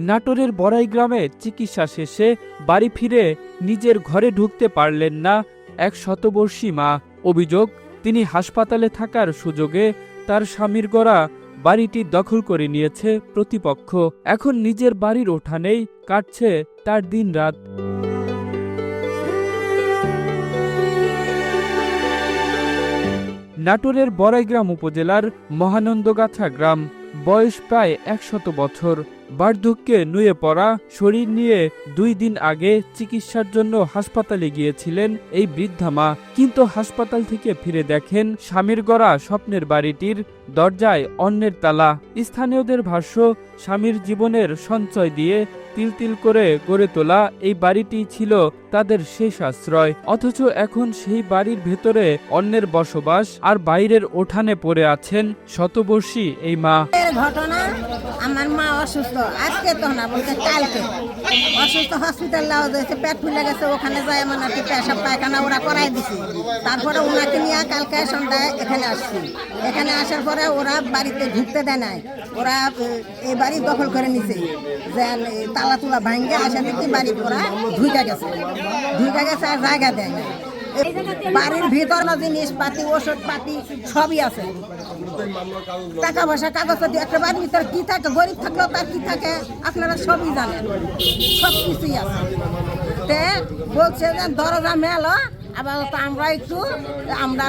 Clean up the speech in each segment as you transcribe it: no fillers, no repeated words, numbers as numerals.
নাটোরের বড়াই গ্রামে চিকিৎসা শেষে বাড়ি ফিরে নিজের ঘরে ঢুকতে পারলেন না এক শতবর্ষী মা। অভিযোগ, তিনি হাসপাতালে থাকার সুযোগে তার স্বামীর গড়া বাড়িটি দখল করে নিয়েছে প্রতিপক্ষ। এখন নিজের বাড়ির উঠানেই কাটছে তার দিনরাত। নাটোরের বড়াইগ্রাম উপজেলার মহানন্দগাছা গ্রাম। বয়স প্রায় ১০০ বছর। বার্ধক্যে নুয়ে পড়া শরীর নিয়ে ২ দিন আগে চিকিৎসার জন্য হাসপাতালে গিয়েছিলেন এই বৃদ্ধা মা। কিন্তু হাসপাতাল থেকে ফিরে দেখেন স্বামীর গড়া স্বপ্নের বাড়িটির দরজায় অন্যের তালা। স্থানীয়দের ভাষ্য, স্বামীর জীবনের সঞ্চয় দিয়ে তিল তিল করে গড়ে তোলা এই বাড়িটি ছিল তাদের শেষ আশ্রয়। অথচ এখন সেই বাড়ির ভেতরে অন্যের বসবাস, আর বাইরের উঠানে পড়ে আছেন শতবর্ষী এই মা। ঘটনা, আমার মা অসুস্থ, আজকে তো না বলতে কালকে অসুস্থ, হসপিটাল নেওয়া হয়েছে, পেট ফুলে গেছে, ওখানে যায় মানে পেশাব পায়খানা ওরা করাই দিছি। তারপরে ওনাকে নিয়ে কালকে সন্ধ্যায় এখানে আসছি। এখানে আসার পরে ওরা বাড়িতে ঢুকতে দেয় নাই, ওরা এই বাড়ি দখল করে নিছে। যে তালা তুলা ভাঙ্গে আসা দেখি বাড়ি ওরা ঢুকে গেছে আর জায়গা দেয় না। বাড়ির ভিতর না জিনিসপাতি, ওষুধ পাতি সবই আছে, টাকা পয়সা কাগজপাতি। একটা বাড়ির ভিতর কি থাকে, গরিব থাকলেও তার কি থাকে আপনারা সবই জানেন, সব কিছুই আছে। তে বলছে যে দরজা মেলো, আবার আমরা একটু আমরা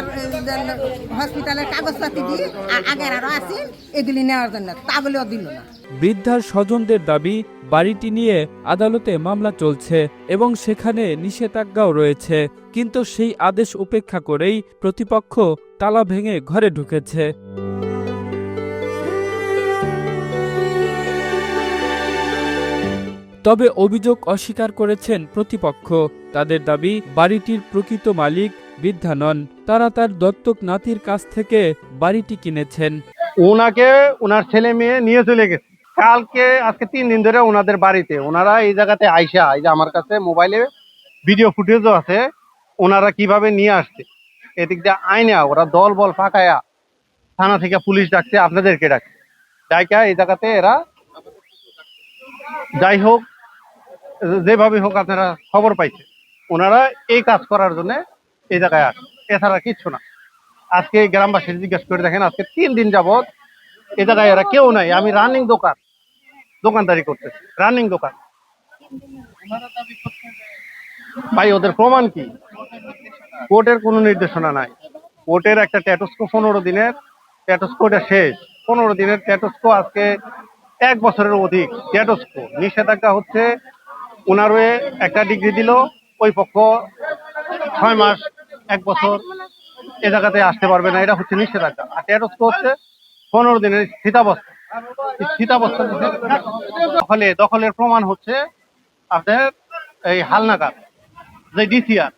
হসপিটালের কাগজপাতি দিই, আর আগের আরো আছি এগুলি নেওয়ার জন্য, তা বলেও দিল না। বৃদ্ধার স্বজনদের দাবি, বাড়িটি নিয়ে আদালতে মামলা চলছে এবং সেখানে নিষেধাজ্ঞাও রয়েছে। কিন্তু সেই আদেশ উপেক্ষা করেই প্রতিপক্ষ তালা ভেঙে ঘরে ঢুকেছে। তবে অভিযোগ অস্বীকার করেছেন প্রতিপক্ষ। তাদের দাবি, বাড়িটির প্রকৃত মালিক বৃদ্ধা নন, তারা তার দত্তক নাতির কাছ থেকে বাড়িটি কিনেছেন। ওনাকে ওনার ছেলে মেয়ে নিয়ে চলে গেছে আজকে 3 দিন ধরে ওনাদের বাড়িতে। ওনারা এই জায়গাতে আইসা, এই যে আমার কাছে মোবাইলে ভিডিও ফুটেজও আছে, ওনারা কিভাবে নিয়ে আসছে। এদিক দিয়ে আইনা ওরা দল বল ফাঁকায়া থানা থেকে পুলিশ ডাকছে, আপনাদেরকে ডাকছে, ডাইকা এই জায়গাতে এরা যাই হোক যেভাবে হোক আপনারা খবর পাইছে, ওনারা এই কাজ করার জন্য এই জায়গায় আসে, এছাড়া কিচ্ছু না। আজকে গ্রামবাসী জিজ্ঞেস করে দেখেন, আজকে 3 দিন যাবত এই জায়গায় এরা কেউ নাই। আমি রানিং দোকানদারি করতেছি, রানিং দোকান। ভাই ওদের প্রমাণ কি? কোর্টের কোনো নির্দেশনা নাই। কোর্টের একটা ট্যাটুস্কো 15 দিনের ট্যাটুস্কো, এটা শেষ। 15 দিনের ট্যাটুস্কো আজকে 1 বছরের অধিক ট্যাটুস্কো। নিষেধাজ্ঞা হচ্ছে ওনার একটা ডিগ্রি দিল, ওই পক্ষ 6 মাস 1 বছর এ জায়গাতে আসতে পারবে না, এটা হচ্ছে নিষেধাজ্ঞা। আর ট্যাটুস্কো হচ্ছে 15 দিনের স্থিতাবস্থা। দখলের প্রমাণ হচ্ছে আপনার এই হালনাগাদ যে ডিসিআর,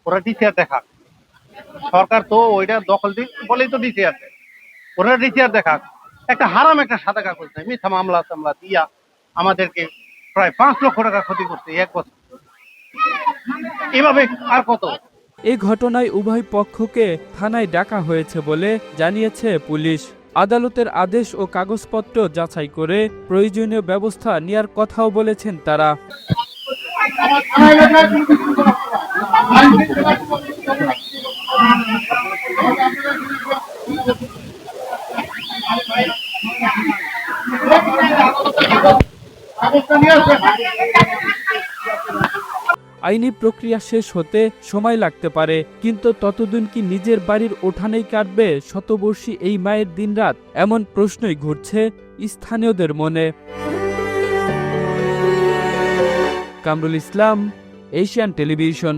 ওরা ডিসিআর দেখা, সরকার তো ওইটা দখল বলেই তো ডিসিআর, ওরা ডিসিআর দেখা একটা হারাম একটা সাদা কাগজ নেই, মিথ্যা মামলা দিয়া আমাদেরকে প্রায় 5 লক্ষ টাকা ক্ষতি করছে 1 বছর। এভাবে আর কত? এই ঘটনায় উভয় পক্ষকে থানায় ডাকা হয়েছে বলে জানিয়েছে পুলিশ। আদালতের আদেশ ও কাগজপত্র যাচাই করে প্রয়োজনীয় ব্যবস্থা নেওয়ার কথাও বলেছেন তারা। আইনি প্রক্রিয়া শেষ হতে সময় লাগতে পারে, কিন্তু ততদিন কি নিজের বাড়ির উঠানেই কাটবে শতবর্ষী এই মায়ের দিনরাত? এমন প্রশ্নই ঘুরছে স্থানীয়দের মনে। Kamrul Islam, Asian television.